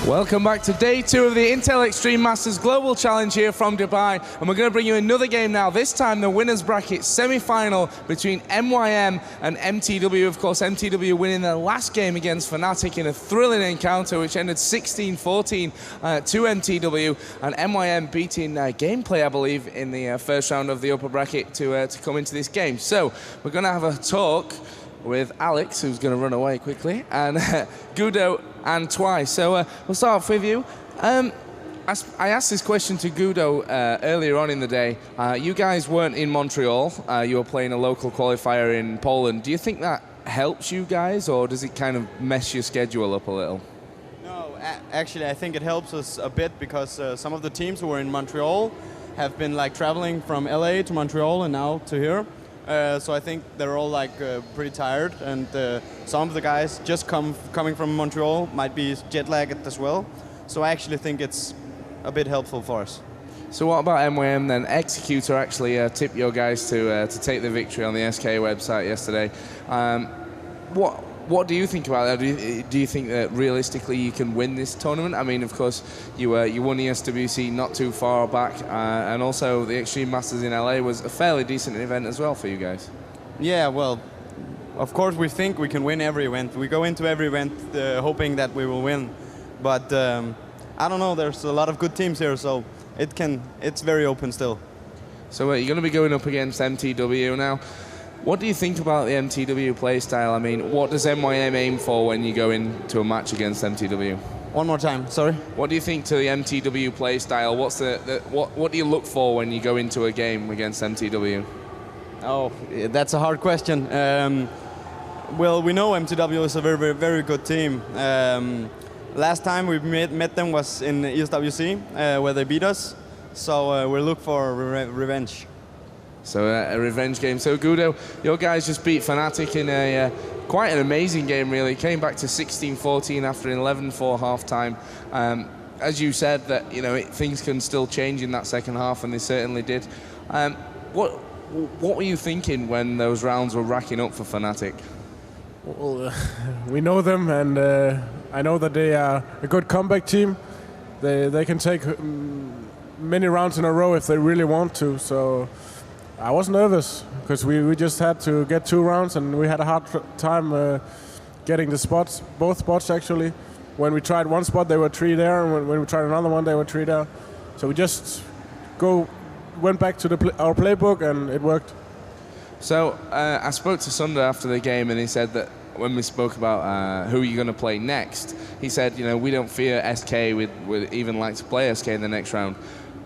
Welcome back to day 2 of the Intel Extreme Masters Global Challenge here from Dubai. And we're going to bring you another game now. This time the winners bracket semi-final between MYM and MTW. Of course, MTW winning their last game against Fnatic in a thrilling encounter which ended 16-14 to MTW. And MYM beating Gameplay, I believe, in the first round of the upper bracket to come into this game. So we're going to have a talk with Alex, who's going to run away quickly, and Gudo and Twice. So we'll start off with you. I asked this question to Gudo earlier on in the day. You guys weren't in Montreal. You were playing a local qualifier in Poland. Do you think that helps you guys, or does it kind of mess your schedule up a little? No, actually, I think it helps us a bit because some of the teams who were in Montreal have been like traveling from LA to Montreal and now to here. So I think they're all like pretty tired, and some of the guys just coming from Montreal might be jet lagged as well. So I actually think it's a bit helpful for us. So what about MYM then? Executor actually tipped your guys to take the victory on the SK website yesterday. What do you think about that? Do you think that realistically you can win this tournament? I mean, of course, you won the SWC not too far back, and also the Extreme Masters in LA was a fairly decent event as well for you guys. Yeah, well, of course we think we can win every event. We go into every event hoping that we will win, but I don't know. There's a lot of good teams here, so it's very open still. So you're going to be going up against MTW now. What do you think about the MTW playstyle? I mean, what does MYM aim for when you go into a match against MTW? One more time, sorry. What do you think to the MTW playstyle? What do you look for when you go into a game against MTW? Oh, that's a hard question. Well, we know MTW is a very, very, very good team. Last time we met them was in ESWC, where they beat us. So we'll look for revenge. So a revenge game. So Gudo, your guys just beat Fnatic in a quite an amazing game, really. Came back to 16-14 after an 11-4 halftime. As you said, that things can still change in that second half, and they certainly did. What were you thinking when those rounds were racking up for Fnatic? Well, we know them, and I know that they are a good comeback team. They can take many rounds in a row if they really want to. So I was nervous because we just had to get 2 rounds, and we had a hard time getting the spots, both spots actually. When we tried one spot, there were 3 there, and when we tried another one, there were 3 there. So we just went back to our playbook, and it worked. So I spoke to Sunder after the game, and he said that when we spoke about who you're going to play next, he said, we don't fear SK, we'd even like to play SK in the next round.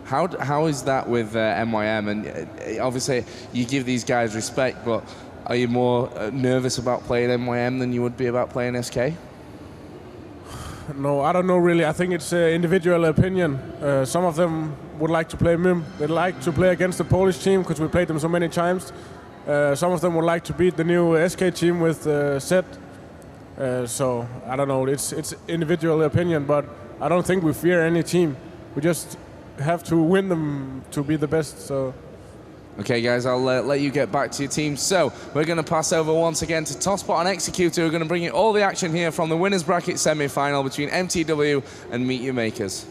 How is that with MYM? And obviously, you give these guys respect, but are you more nervous about playing MYM than you would be about playing SK? No, I don't know really. I think it's individual opinion. Some of them would like to play MIM. They'd like to play against the Polish team because we played them so many times. Some of them would like to beat the new SK team with Zed. So I don't know. It's individual opinion, but I don't think we fear any team. We just have to win them to be the best. So. Okay, guys, I'll let you get back to your team. So we're going to pass over once again to Tosspot and Executor, who are going to bring you all the action here from the winners bracket semi-final between MTW and Meet Your Makers.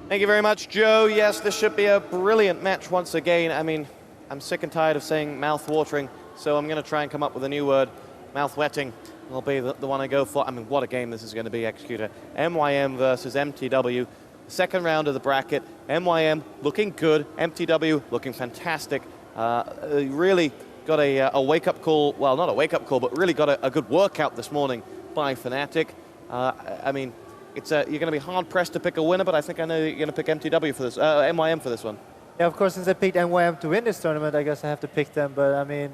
Thank you very much, Joe. Yes, this should be a brilliant match once again. I mean, I'm sick and tired of saying mouth-watering, so I'm going to try and come up with a new word. Mouth-wetting will be the one I go for. I mean, what a game this is going to be, Executor. MYM versus MTW. Second round of the bracket. MYM looking good. MTW looking fantastic. Really got a wake-up call. Well, not a wake-up call, but really got a good workout this morning by Fnatic. I mean, you're going to be hard-pressed to pick a winner, but I think I know you're going to pick MTW for this, MYM for this one. Yeah, of course, since I picked MYM to win this tournament, I guess I have to pick them. But I mean,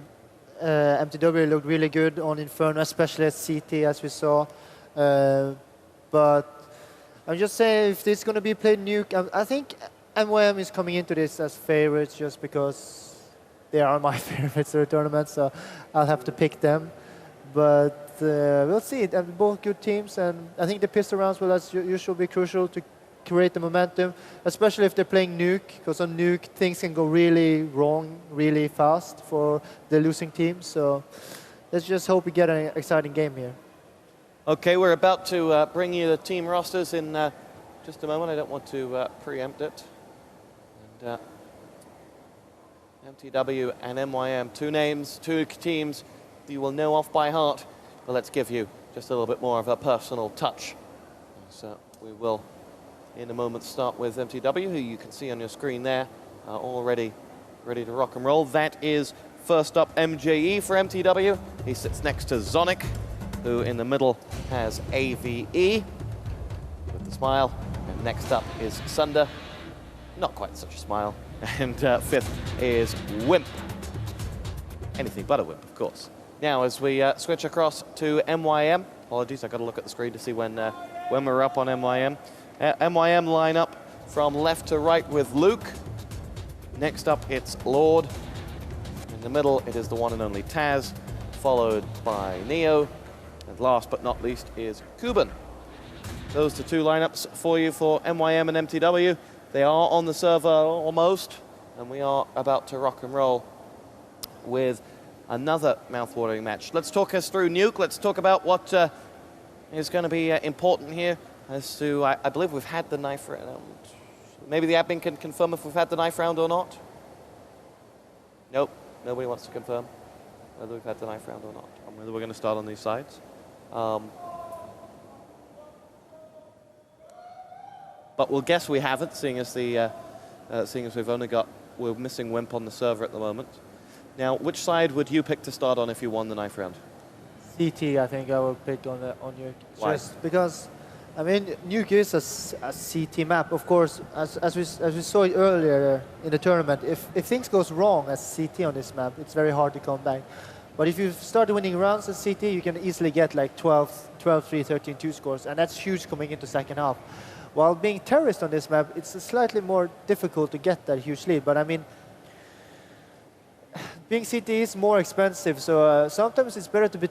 MTW looked really good on Inferno, especially at CT, as we saw. But I'm just saying, if this is going to be played nuke, I think MYM is coming into this as favorites just because they are my favorites of the tournament, so I'll have to pick them. But we'll see. They're both good teams, and I think the pistol rounds will, as usual, be crucial to create the momentum, especially if they're playing nuke, because on nuke, things can go really wrong really fast for the losing team. So let's just hope we get an exciting game here. Okay, we're about to bring you the team rosters in just a moment. I don't want to preempt it. And MTW and MYM, two names, two teams you will know off by heart. But let's give you just a little bit more of a personal touch. So we will, in a moment, start with MTW, who you can see on your screen there, already ready to rock and roll. That is first up MJE for MTW. He sits next to Zonic, who in the middle has AVE with the smile. And next up is Sunder. Not quite such a smile. And fifth is Wimp. Anything but a Wimp, of course. Now, as we switch across to MYM, apologies, I've got to look at the screen to see when we're up on MYM. MYM line up from left to right with Luke. Next up, it's Lord. In the middle, it is the one and only Taz, followed by Neo. And last but not least is Kuban. Those are the two lineups for you for MYM and MTW. They are on the server almost, and we are about to rock and roll with another mouth-watering match. Let's talk us through Nuke. Let's talk about what is going to be important here. As to, I believe we've had the knife round. Maybe the admin can confirm if we've had the knife round or not. Nope, nobody wants to confirm whether we've had the knife round or not, and whether we're going to start on these sides. But we'll guess we haven't, seeing as we're missing Wimp on the server at the moment. Now, which side would you pick to start on if you won the knife round? CT, I think I will pick on Nuke. Why? Just because, I mean, Nuke is a CT map. Of course, as we saw earlier in the tournament, if things goes wrong as CT on this map, it's very hard to come back. But if you start winning rounds at CT, you can easily get like 12-3, 13-2 scores, and that's huge coming into second half. While being terrorist on this map, it's slightly more difficult to get that huge lead. But I mean, being CT is more expensive, so sometimes it's better to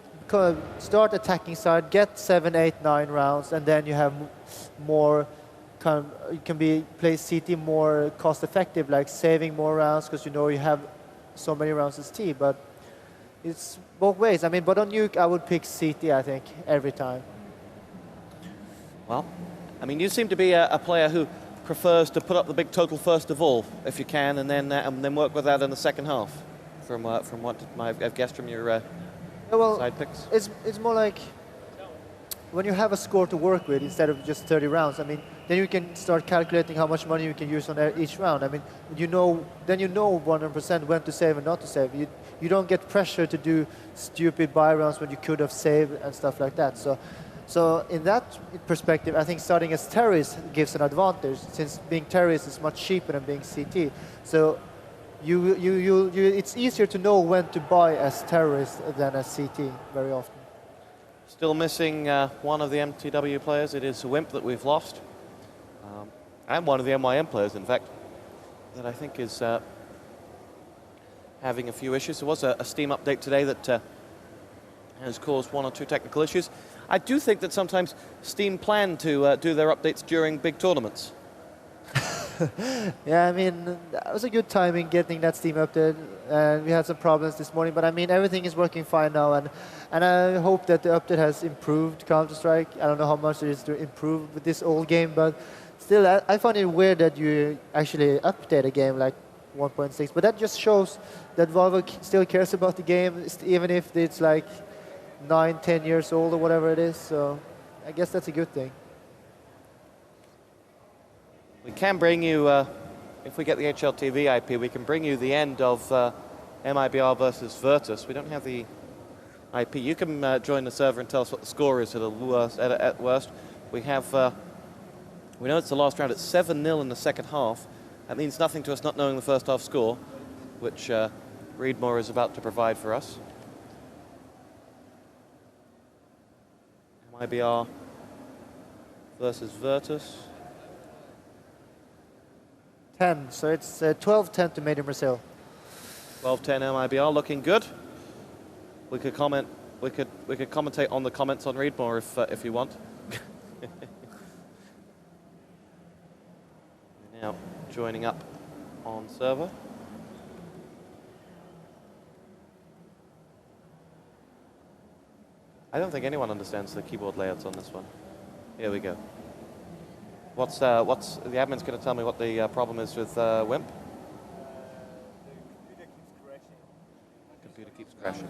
start attacking side, get 7, 8, 9 rounds, and then you have more you can play CT more cost effective, like saving more rounds because you know you have so many rounds as T. But it's both ways. I mean, but on Nuke, I would pick CT, I think, every time. Well, I mean, you seem to be a player who prefers to put up the big total first of all, if you can, and then work with that in the second half. From what I've guessed from your side picks. It's more like when you have a score to work with instead of just 30 rounds. I mean, then you can start calculating how much money you can use on each round. I mean, then you know 100% when to save and not to save. You don't get pressure to do stupid buy rounds when you could have saved and stuff like that. So in that perspective, I think starting as terrorist gives an advantage, since being terrorist is much cheaper than being CT. So it's easier to know when to buy as terrorist than as CT very often. Still missing one of the MTW players. It is Wimp that we've lost. And one of the MYM players, in fact, that I think is having a few issues. There was a Steam update today that has caused 1 or 2 technical issues. I do think that sometimes Steam plan to do their updates during big tournaments. Yeah, I mean, that was a good timing getting that Steam update. We had some problems this morning, but I mean, everything is working fine now, and I hope that the update has improved Counter-Strike. I don't know how much it is to improve with this old game, but still, I find it weird that you actually update a game like 1.6, but that just shows that Valve still cares about the game, even if it's like 9, 10 years old or whatever it is, so I guess that's a good thing. We can bring you, if we get the HLTV IP, we can bring you the end of mibr versus Virtus. We don't have the IP. You can join the server and tell us what the score is at worst. We have, we know it's the last round. It's 7-0 in the second half. That means nothing to us not knowing the first half score, which Reedmore is about to provide for us. mibr versus Virtus. 10, so it's 12-10 to Made in Brazil. 12-10 mibr, looking good. We could comment. We could commentate on the comments on Reedmore if you want. Now joining up on server. I don't think anyone understands the keyboard layouts on this one. Here we go. What's the admin's going to tell me what the problem is with WIMP? The computer keeps crashing.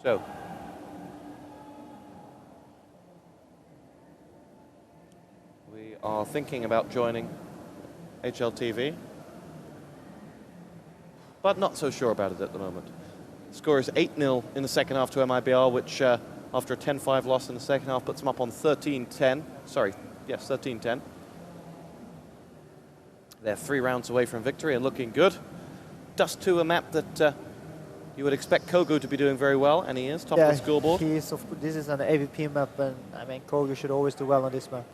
So. We are thinking about joining HLTV, but not so sure about it at the moment. The score is 8-0 in the second half to MIBR, which after a 10-5 loss in the second half puts them up on 13-10. Sorry, yes, 13-10. They're 3 rounds away from victory and looking good. Dust 2, a map that you would expect Kogu to be doing very well, and he is top of the scoreboard. He is. This is an AVP map, and I mean Kogu should always do well on this map.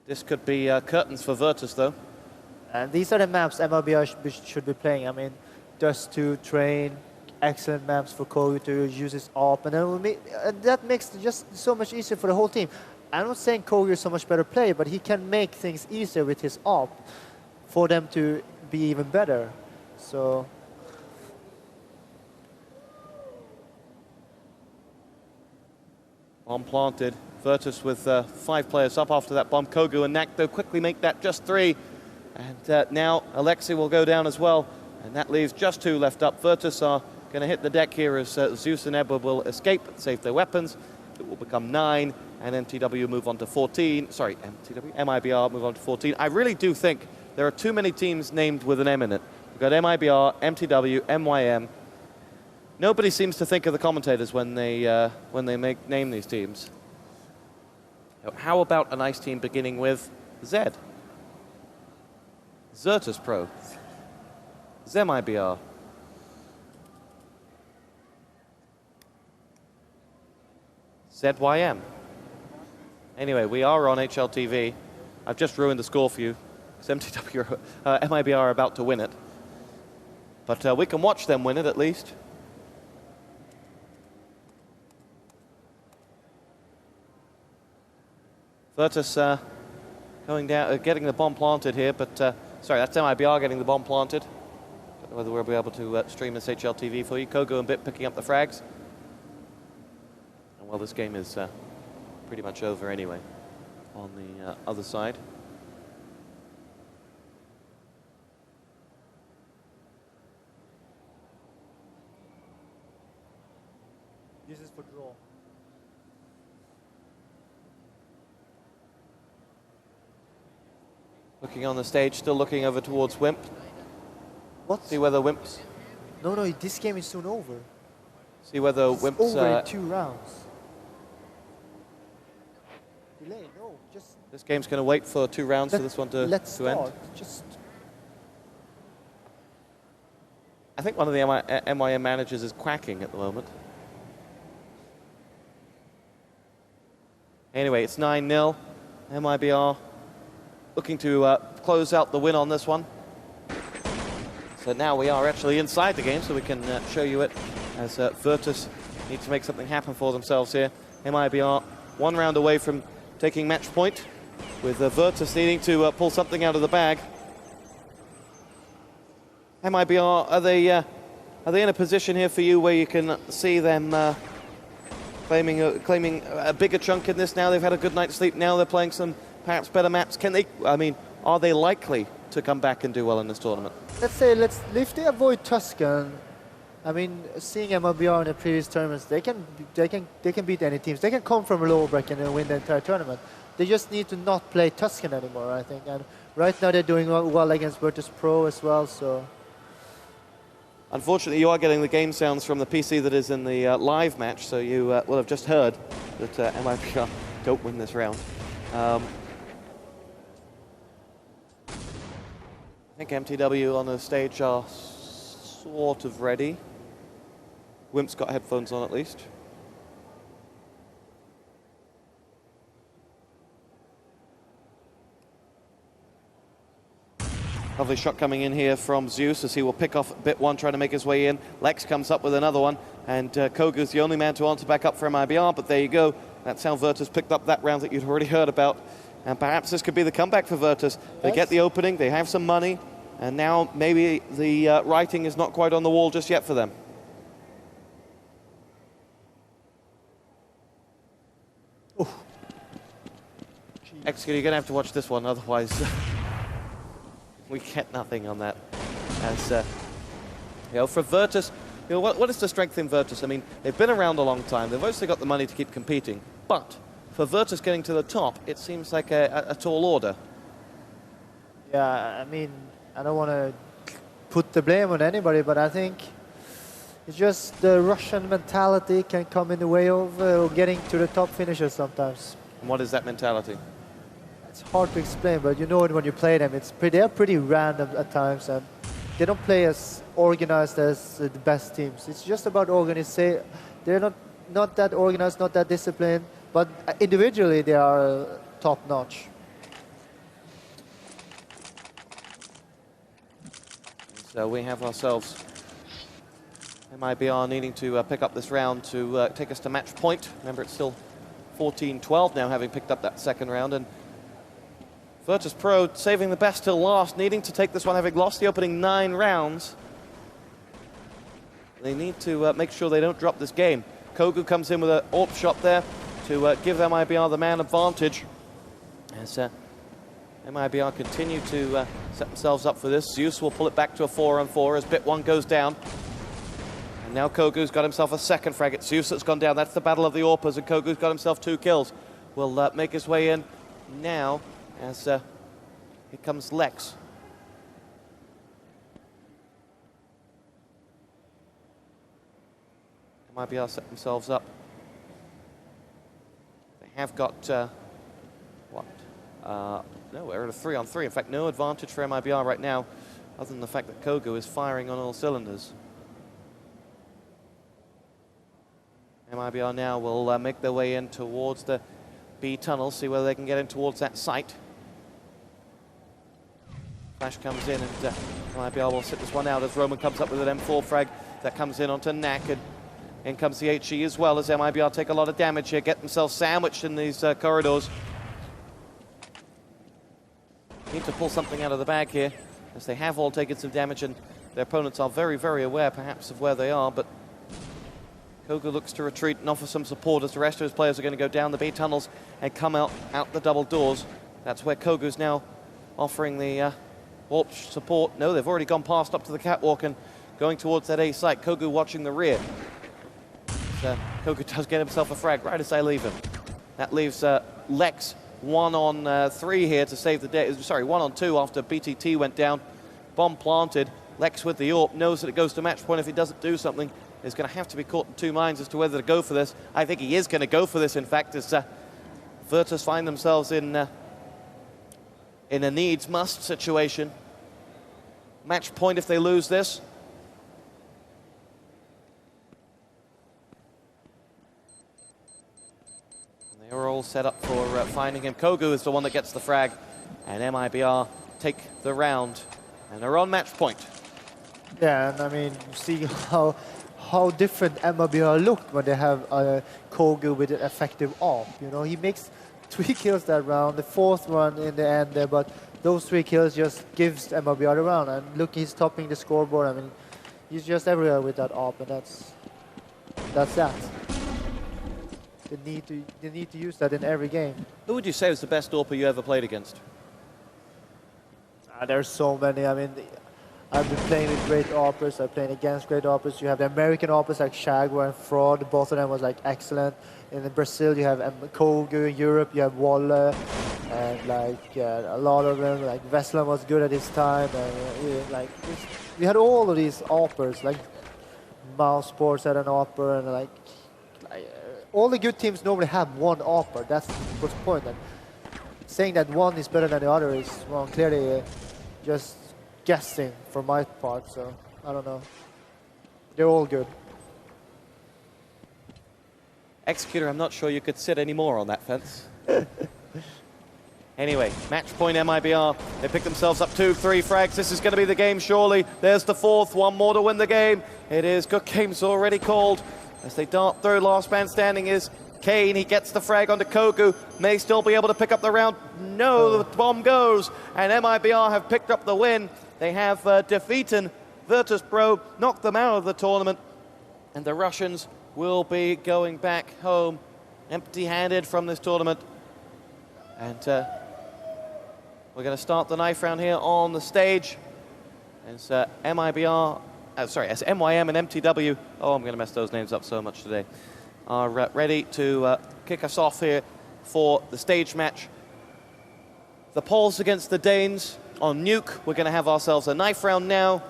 This could be curtains for Virtus, though. And these are the maps MLBR should be playing. I mean, Dust 2, Train, excellent maps for Kogu to use his AWP, and then that makes it just so much easier for the whole team. I'm not saying Kogu is so much better player, but he can make things easier with his AWP for them to be even better. So. Bomb planted. Virtus with 5 players up after that bomb. Kogu and Nakto quickly make that just 3. And now Alexei will go down as well. And that leaves just 2 left up. Virtus are going to hit the deck here as Zeus and Ebba will escape, save their weapons. It will become 9. And MTW move on to 14. Sorry, MIBR move on to 14. I really do think there are too many teams named with an M in it. We've got MIBR, MTW, MYM. Nobody seems to think of the commentators when they name these teams. How about a nice team beginning with Z? Virtus.Pro. ZMIBR. ZYM. Anyway, we are on HLTV. I've just ruined the score for you. MTW, MIBR are about to win it. But we can watch them win it at least. Virtus going down, getting the bomb planted here, but sorry, that's MIBR getting the bomb planted. Don't know whether we'll be able to stream this HLTV for you. Kogu and Bit picking up the frags. And well, this game is pretty much over anyway on the other side. This is for draw. Looking on the stage, still looking over towards Wimp. What? See whether Wimp's... No, this game is soon over. See whether It's Wimp's... over in 2 rounds. Delay, no, just... This game's going to wait for 2 rounds for this one to end. Just... I think one of the MYM managers is quacking at the moment. Anyway, it's 9-0. MIBR looking to close out the win on this one. So now we are actually inside the game, so we can show you it as Virtus need to make something happen for themselves here. MIBR 1 round away from taking match point, with Virtus needing to pull something out of the bag. MIBR, are they in a position here for you where you can see them claiming a bigger chunk in this now? They've had a good night's sleep. Now they're playing some perhaps better maps. Can they? I mean, are they likely to come back and do well in this tournament? Let's say, if they avoid Tuscan, I mean, seeing MLBR in the previous tournaments, they can beat any teams. They can come from a lower bracket and win the entire tournament. They just need to not play Tuscan anymore, I think. And right now they're doing well against Virtus.Pro as well. So. Unfortunately, you are getting the game sounds from the PC that is in the live match, so you will have just heard that MIBR don't win this round. I think MTW on the stage are sort of ready. Wimp's got headphones on at least. Lovely shot coming in here from Zeus as he will pick off bit 1, trying to make his way in. Lex comes up with another one, and Kogu's the only man to answer back up for MIBR, but there you go. That's how Virtus picked up that round that you'd already heard about And perhaps this could be the comeback for Virtus. They get the opening, they have some money, and now maybe the writing is not quite on the wall just yet for them. Executor, you're going to have to watch this one, otherwise we get nothing on that. As you know, for Virtus, you know, what is the strength in Virtus? I mean, they've been around a long time. They've mostly got the money to keep competing, but for Virtus getting to the top, it seems like a tall order. Yeah, I mean, I don't want to put the blame on anybody, but I think it's just the Russian mentality can come in the way of getting to the top finishers sometimes. And what is that mentality? It's hard to explain, but you know it when you play them. They're pretty random at times, and they don't play as organized as the best teams. It's just about organization. They're not that organized, not that disciplined, but individually they are top-notch. So we have ourselves mibr needing to pick up this round to take us to match point. Remember, it's still 14-12 now, having picked up that second round. And Virtus.Pro saving the best till last, needing to take this one, having lost the opening 9 rounds. They need to make sure they don't drop this game. Kogu comes in with an AWP shot there to give mibr the man advantage. As mibr continue to set themselves up for this. Zeus will pull it back to a 4-on-4 as bit 1 goes down. And now Kogu's got himself a second fragate. Zeus that's gone down. That's the battle of the AWPers, and Kogu's got himself 2 kills. Will make his way in now as here comes Lex. mibr set themselves up. They have got what? No, we're at a 3-on-3. In fact, no advantage for mibr right now, other than the fact that Kogu is firing on all cylinders. mibr now will make their way in towards the B tunnel, see whether they can get in towards that site. Flash comes in, and mibr will sit this one out as Roman comes up with an M4 frag that comes in onto Knack, and in comes the HE as well as mibr take a lot of damage here, get themselves sandwiched in these corridors. Need to pull something out of the bag here, as they have all taken some damage, and their opponents are very, very aware perhaps of where they are, but Kogu looks to retreat and offer some support as the rest of his players are going to go down the B tunnels and come out the double doors. That's where Kogu's now offering the warp support. No, they've already gone past up to the catwalk and going towards that A site. Kogu watching the rear. Kogu does get himself a frag right as I leave him. That leaves Lex 1-on-3 here to save the day. Sorry, 1-on-2 after BTT went down. Bomb planted. Lex with the AWP knows that it goes to match point. If he doesn't do something, is going to have to be caught in 2 minds as to whether to go for this. I think he is going to go for this, in fact, as Virtus find themselves in a needs-must situation. Match point if they lose this. And they are all set up for finding him. Kogu is the one that gets the frag, and mibr take the round, and they're on match point. Yeah, and I mean, you see how different mibr look when they have Kogu with an effective AWP. You know, he makes 3 kills that round, the 4th one in the end there, but those 3 kills just gives mibr the round. And look, he's topping the scoreboard. I mean, he's just everywhere with that AWP, and that's that. They need to use that in every game. Who would you say was the best AWPer you ever played against? There's so many. I mean, I've been playing with great AWPers. I've played against great AWPers. You have the American AWPers like Shagwar and Fraud. Both of them was like excellent. In Brazil, you have Kogu. In Europe, you have Waller, and like a lot of them. Like Veslan was good at his time. And we had all of these AWPers. Like Mouse Sports had an AWPer, and like all the good teams normally have one AWPer. That's what's the point. And saying that one is better than the other is, well, clearly just guessing for my part, so I don't know. They're all good. Executor, I'm not sure you could sit any more on that fence. Anyway, match point mibr. They pick themselves up 2-3 frags. This is going to be the game, surely. There's the 4th, 1 more to win the game. It is good games already called. As they dart through, last man standing is Kane, he gets the frag onto Kogu, may still be able to pick up the round. No, the bomb goes, and mibr have picked up the win. They have defeated Virtus.Pro, knocked them out of the tournament, and the Russians will be going back home empty-handed from this tournament. And we're going to start the knife round here on the stage. As mibr, as MYM and MTW, oh, I'm going to mess those names up so much today, are ready to kick us off here for the stage match. The Poles against the Danes on Nuke. We're going to have ourselves a knife round now,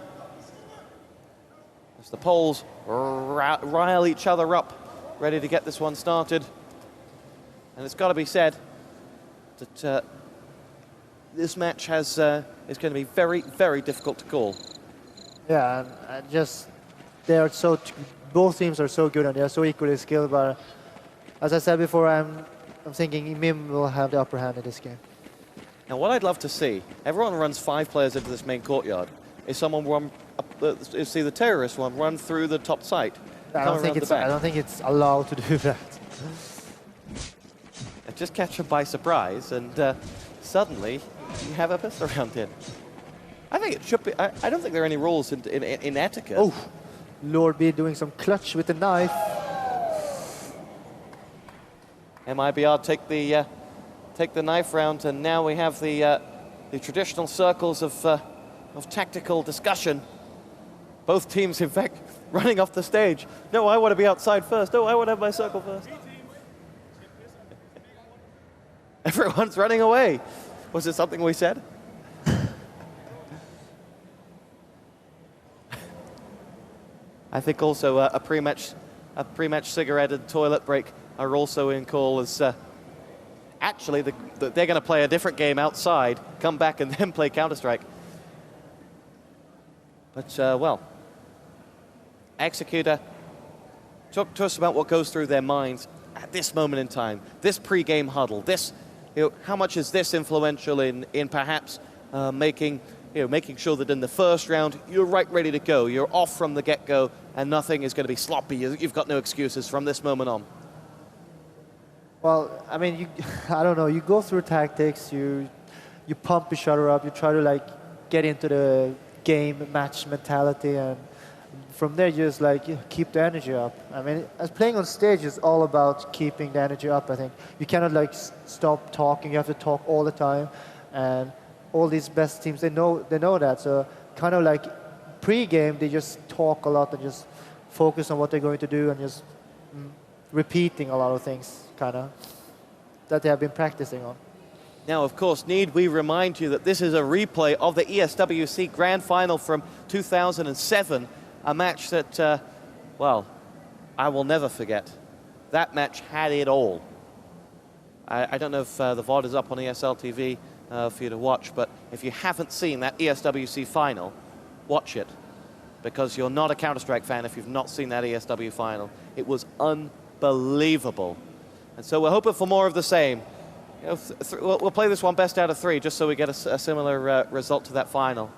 as the Poles rile each other up, ready to get this one started. And it's got to be said that this match is going to be very, very difficult to call. Yeah, and just they are both teams are so good and they are so equally skilled. But as I said before, I'm thinking MIM will have the upper hand in this game. Now, what I'd love to see, everyone runs 5 players into this main courtyard. Is someone run see the terrorist one run through the top site? I don't think it's allowed to do that. Just catch them by surprise, and suddenly you have a pistol round in. I think it should be. I don't think there are any rules in etiquette. Oh, Lord B doing some clutch with the knife. mibr take the knife round, and now we have the traditional circles of tactical discussion. Both teams, in fact, running off the stage. No, I want to be outside first. No, I want to have my circle first. Everyone's running away. Was it something we said? I think also a pre-match cigarette and toilet break are also in call, as actually they're going to play a different game outside, come back and then play Counter-Strike. But, well, Executor, talk to us about what goes through their minds at this moment in time, this pre-game huddle, this, how much is this influential in perhaps making sure that in the first round you're ready to go, you're off from the get-go, and nothing is going to be sloppy. You've got no excuses from this moment on. Well, I mean, I don't know. You go through tactics, you pump each other up, you try to get into the game match mentality, and from there you just keep the energy up. I mean, as playing on stage is all about keeping the energy up. I think you cannot stop talking. You have to talk all the time, and all these best teams, they know that. So kind of pre-game, they just talk a lot and just focus on what they're going to do and just repeating a lot of things, kind of, that they have been practicing on. Now, of course, need we remind you that this is a replay of the ESWC Grand Final from 2007, a match that, well, I will never forget. That match had it all. I don't know if the VOD is up on ESL TV for you to watch, but if you haven't seen that ESWC final, watch it, because you're not a Counter-Strike fan if you've not seen that ESW final. It was unbelievable. And so we're hoping for more of the same. We'll play this one best out of 3, just so we get a similar result to that final.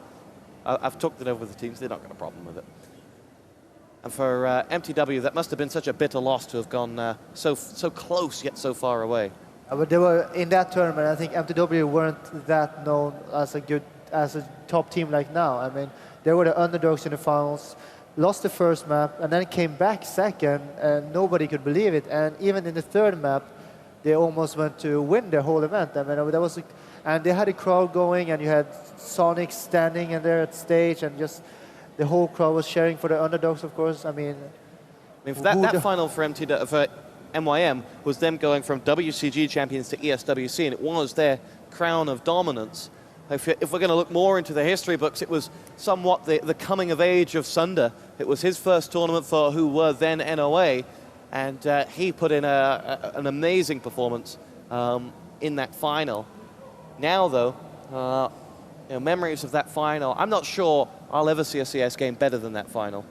I've talked it over with the teams. They're not got a problem with it. And for MTW, that must have been such a bitter loss to have gone so close yet so far away. But they were in that tournament. I think MTW weren't that known as a top team like now. I mean, they were the underdogs in the finals, lost the first map, and then came back second, and nobody could believe it. And even in the third map, they almost went to win the whole event. I mean, that was, and they had a crowd going, and you had Sonic standing in there at stage, and just the whole crowd was cheering for the underdogs, of course. I mean, that final for MYM was them going from WCG champions to ESWC, and it was their crown of dominance. If we're going to look more into the history books, it was somewhat the coming of age of Sunder. It was his first tournament for who were then NOA, and he put in an amazing performance in that final. Now, though, memories of that final, I'm not sure I'll ever see a CS game better than that final.